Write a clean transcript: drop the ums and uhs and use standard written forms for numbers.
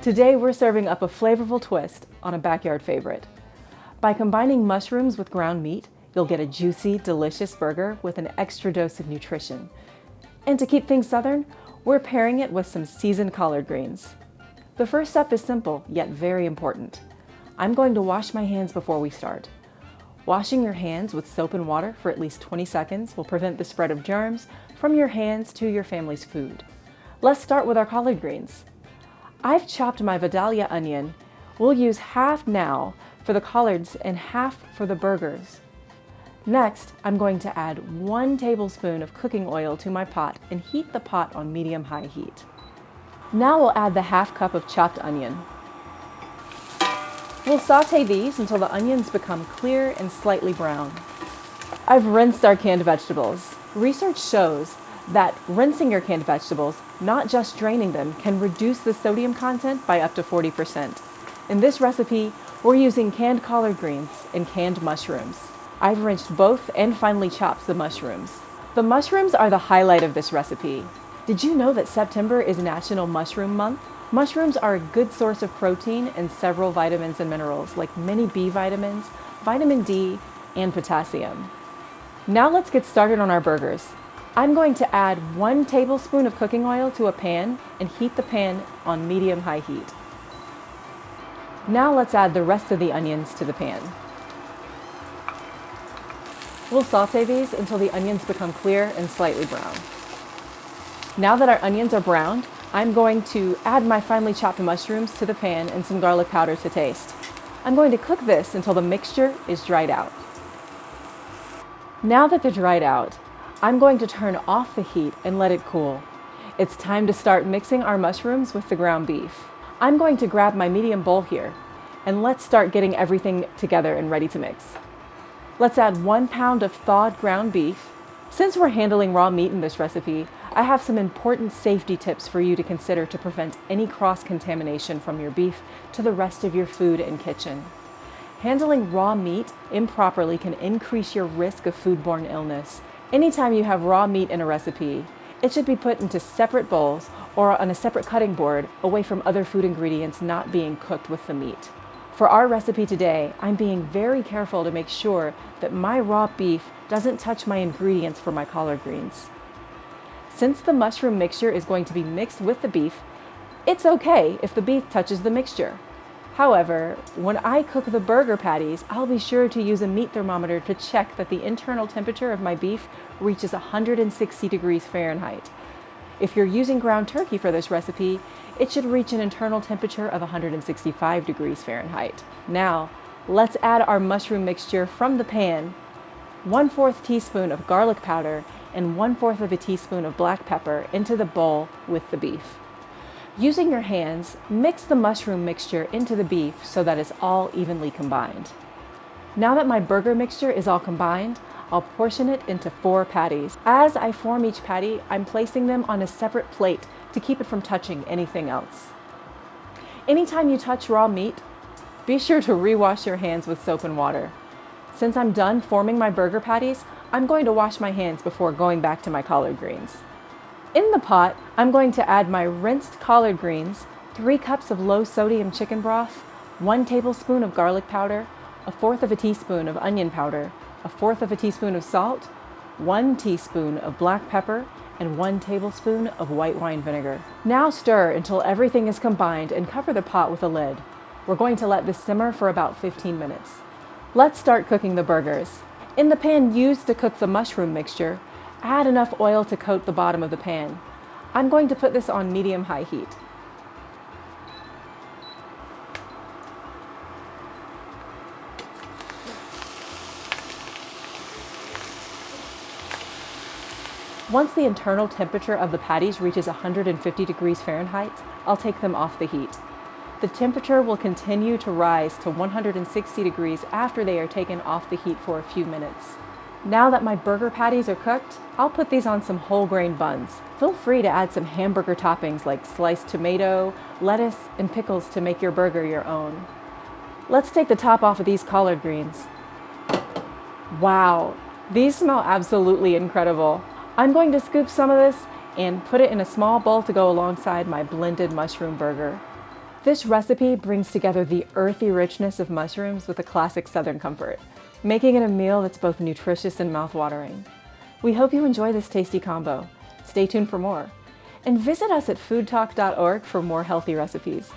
Today we're serving up a flavorful twist on a backyard favorite. By combining mushrooms with ground meat, you'll get a juicy, delicious burger with an extra dose of nutrition. And to keep things southern, we're pairing it with some seasoned collard greens. The first step is simple, yet very important. I'm going to wash my hands before we start. Washing your hands with soap and water for at least 20 seconds will prevent the spread of germs from your hands to your family's food. Let's start with our collard greens. I've chopped my Vidalia onion. We'll use half now for the collards and half for the burgers. Next, I'm going to add 1 tablespoon of cooking oil to my pot and heat the pot on medium-high heat. Now we'll add the ½ cup of chopped onion. We'll saute these until the onions become clear and slightly brown. I've rinsed our canned vegetables. Research shows that rinsing your canned vegetables, not just draining them, can reduce the sodium content by up to 40%. In this recipe, we're using canned collard greens and canned mushrooms. I've rinsed both and finely chopped the mushrooms. The mushrooms are the highlight of this recipe. Did you know that September is National Mushroom Month? Mushrooms are a good source of protein and several vitamins and minerals like many B vitamins, vitamin D, and potassium. Now let's get started on our burgers. I'm going to add 1 tablespoon of cooking oil to a pan and heat the pan on medium-high heat. Now let's add the rest of the onions to the pan. We'll saute these until the onions become clear and slightly brown. Now that our onions are browned, I'm going to add my finely chopped mushrooms to the pan and some garlic powder to taste. I'm going to cook this until the mixture is dried out. Now that they're dried out, I'm going to turn off the heat and let it cool. It's time to start mixing our mushrooms with the ground beef. I'm going to grab my medium bowl here, and let's start getting everything together and ready to mix. Let's add 1 pound of thawed ground beef. Since we're handling raw meat in this recipe, I have some important safety tips for you to consider to prevent any cross-contamination from your beef to the rest of your food and kitchen. Handling raw meat improperly can increase your risk of foodborne illness. Anytime you have raw meat in a recipe, it should be put into separate bowls or on a separate cutting board away from other food ingredients not being cooked with the meat. For our recipe today, I'm being very careful to make sure that my raw beef doesn't touch my ingredients for my collard greens. Since the mushroom mixture is going to be mixed with the beef, it's okay if the beef touches the mixture. However, when I cook the burger patties, I'll be sure to use a meat thermometer to check that the internal temperature of my beef reaches 160 degrees Fahrenheit. If you're using ground turkey for this recipe, it should reach an internal temperature of 165 degrees Fahrenheit. Now, let's add our mushroom mixture from the pan, 1/4 teaspoon of garlic powder, and 1/4 of a teaspoon of black pepper into the bowl with the beef. Using your hands, mix the mushroom mixture into the beef so that it's all evenly combined. Now that my burger mixture is all combined, I'll portion it into 4 patties. As I form each patty, I'm placing them on a separate plate to keep it from touching anything else. Anytime you touch raw meat, be sure to rewash your hands with soap and water. Since I'm done forming my burger patties, I'm going to wash my hands before going back to my collard greens. In the pot, I'm going to add my rinsed collard greens, 3 cups of low sodium chicken broth, 1 tablespoon of garlic powder, 1/4 of a teaspoon of onion powder, 1/4 of a teaspoon of salt, 1 teaspoon of black pepper, and 1 tablespoon of white wine vinegar. Now stir until everything is combined and cover the pot with a lid. We're going to let this simmer for about 15 minutes. Let's start cooking the burgers. In the pan used to cook the mushroom mixture, add enough oil to coat the bottom of the pan. I'm going to put this on medium-high heat. Once the internal temperature of the patties reaches 150 degrees Fahrenheit, I'll take them off the heat. The temperature will continue to rise to 160 degrees after they are taken off the heat for a few minutes. Now that my burger patties are cooked, I'll put these on some whole grain buns. Feel free to add some hamburger toppings like sliced tomato, lettuce, and pickles to make your burger your own. Let's take the top off of these collard greens. Wow, these smell absolutely incredible. I'm going to scoop some of this and put it in a small bowl to go alongside my blended mushroom burger. This recipe brings together the earthy richness of mushrooms with a classic Southern comfort, making it a meal that's both nutritious and mouthwatering. We hope you enjoy this tasty combo. Stay tuned for more. And visit us at foodtalk.org for more healthy recipes.